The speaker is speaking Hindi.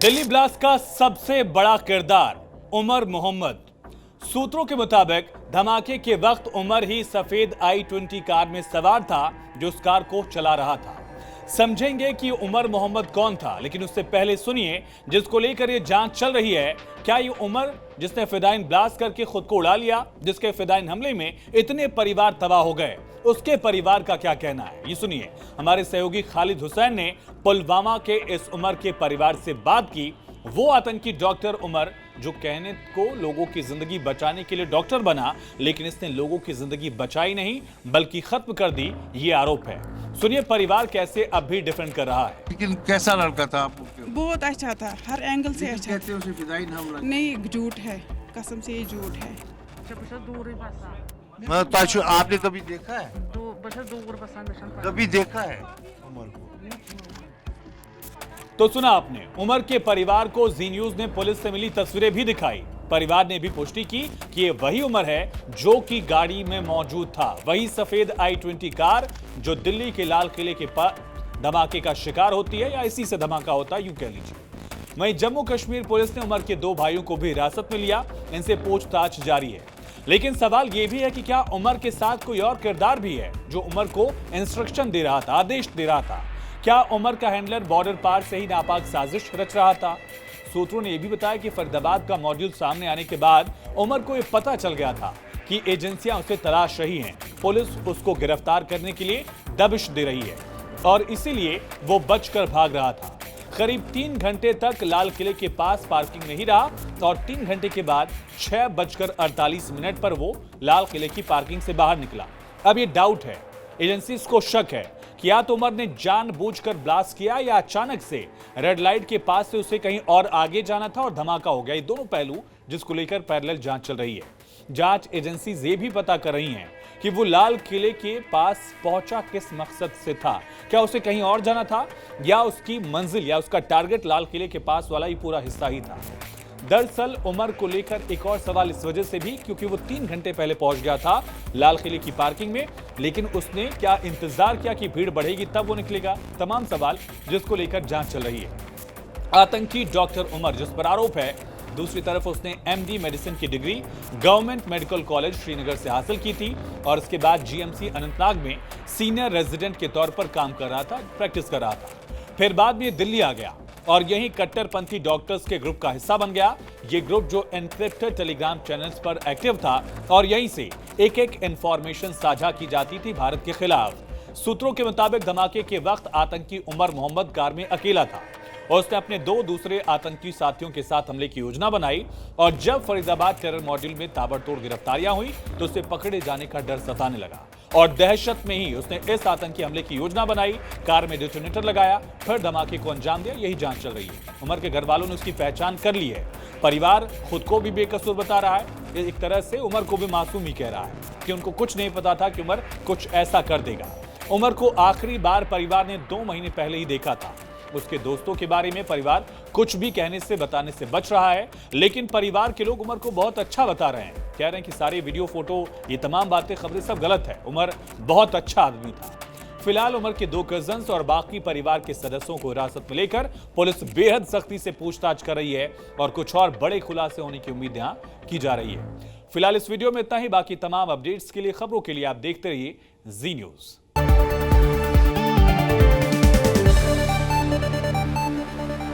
दिल्ली ब्लास्ट का सबसे बड़ा किरदार उमर मोहम्मद। सूत्रों के मुताबिक धमाके के वक्त उमर ही सफेद i20 कार में सवार था जो उस कार को चला रहा था। समझेंगे कि उमर मोहम्मद कौन था, लेकिन उससे पहले सुनिए जिसको लेकर ये जांच चल रही है। क्या ये उमर जिसने फिदाइन ब्लास्ट करके खुद को उड़ा लिया, जिसके फिदाइन हमले में इतने परिवार तबाह हो गए, उसके परिवार का क्या कहना है, ये सुनिए। हमारे सहयोगी खालिद हुसैन ने पुलवामा के इस उमर के परिवार से बात की। वो आतंकी डॉक्टर उमर जो कहने को लोगों की जिंदगी बचाने के लिए डॉक्टर बना, लेकिन इसने लोगों की जिंदगी बचाई नहीं बल्कि खत्म कर दी, ये आरोप है। सुनिए परिवार कैसे अब भी डिफेंड कर रहा है। लेकिन कैसा लड़का था आपको? बहुत अच्छा था, हर एंगल से अच्छा। कहते हैं उसे फिदाइन हमला नहीं, झूठ है, कसम से ये झूठ है। ताशु आपने कभी देखा है? कभी देखा है उमर को? तो सुना आपने, उमर के परिवार को जी न्यूज ने पुलिस से मिली तस्वीरें भी दिखाई। परिवार ने भी पुष्टि की कि ये वही उमर है जो कि गाड़ी में मौजूद था, वही सफेद i20 कार जो दिल्ली के लाल किले के पास धमाके का शिकार होती है, या इसी से धमाका होता है, यूं कह लीजिए। वहीं जम्मू कश्मीर पुलिस ने उमर के 2 भाइयों को भी हिरासत में लिया, इनसे पूछताछ जारी है। लेकिन सवाल यह भी है कि क्या उमर के साथ कोई और किरदार भी है जो उमर को इंस्ट्रक्शन दे रहा था, आदेश दे रहा था। क्या उमर का हैंडलर बॉर्डर पार से ही नापाक साजिश रच रहा था? सूत्रों ने यह भी बताया कि फरीदाबाद का मॉड्यूल सामने आने के बाद उमर को यह पता चल गया था कि एजेंसियां उसे तलाश रही हैं, पुलिस उसको गिरफ्तार करने के लिए दबिश दे रही है और इसीलिए वो बचकर भाग रहा था। करीब 3 घंटे तक लाल किले के पास पार्किंग में ही रहा और 3 घंटे के बाद 6:48 पर वो लाल किले की पार्किंग से बाहर निकला। अब ये डाउट है, एजेंसी को शक है कि या तो उमर ने जानबूझकर ब्लास्ट किया या अचानक से रेड लाइट के पास से उसे कहीं और आगे जाना था और धमाका हो गया। ये दोनों पहलू जिसको लेकर पैरेलल जांच चल रही है। जांच एजेंसीज ये भी पता कर रही हैं कि वो लाल किले के पास पहुंचा किस मकसद से था। क्या उसे कहीं और जाना था या उसकी मंजिल या उसका टारगेट लाल किले के पास वाला ही पूरा हिस्सा ही था। दरअसल उमर को लेकर एक और सवाल इस वजह से भी क्योंकि वो 3 घंटे पहले पहुंच गया था लाल किले की पार्किंग में, लेकिन उसने क्या इंतजार किया कि भीड़ बढ़ेगी तब वो निकलेगा। तमाम सवाल जिसको लेकर जांच चल रही है। आतंकी डॉक्टर उमर जिस पर आरोप है, दूसरी तरफ उसने MD मेडिसिन की degree government medical college Srinagar से हासिल की थी और उसके बाद GMC अनंतनाग में सीनियर रेजिडेंट के तौर पर काम कर रहा था, प्रैक्टिस कर रहा था। फिर बाद में दिल्ली आ गया और यही कट्टरपंथी डॉक्टर्स के ग्रुप का हिस्सा बन गया। ये ग्रुप जो एनक्रिप्टेड टेलीग्राम चैनल्स पर एक्टिव था और यहीं से एक इंफॉर्मेशन साझा की जाती थी भारत के खिलाफ। सूत्रों के मुताबिक धमाके के वक्त आतंकी उमर मोहम्मद कार में अकेला था और उसने अपने 2 दूसरे आतंकी साथियों के साथ हमले की योजना बनाई और जब फरीदाबाद टेरर मॉड्यूल में ताबड़तोड़ गिरफ्तारियां हुई तो उसे पकड़े जाने का डर सताने लगा और दहशत में ही उसने इस आतंकी हमले की योजना बनाई, कार में डिटोनेटर लगाया, फिर धमाके को अंजाम दिया। यही जांच चल रही है। उमर के घर वालों ने उसकी पहचान कर ली है। परिवार खुद को भी बेकसूर बता रहा है, एक तरह से उमर को भी मासूम ही कह रहा है कि उनको कुछ नहीं पता था कि उमर कुछ ऐसा कर देगा। उमर को आखिरी बार परिवार ने 2 महीने पहले ही देखा था। उसके दोस्तों के बारे में परिवार कुछ भी कहने से बताने से बच रहा है, लेकिन परिवार के लोग उमर को बहुत अच्छा बता रहे हैं। कह रहे हैं कि सारे वीडियो, फोटो, ये तमाम बातें, खबरें सब गलत है। उमर बहुत अच्छा आदमी था। फिलहाल उमर के 2 कजन्स और बाकी परिवार के सदस्यों को हिरासत में लेकर पुलिस बेहद सख्ती से पूछताछ कर रही है और कुछ और बड़े खुलासे होने की उम्मीद यहां की जा रही है। फिलहाल इस वीडियो में इतना ही। बाकी तमाम अपडेट्स के लिए, खबरों के लिए आप देखते रहिए जी न्यूज।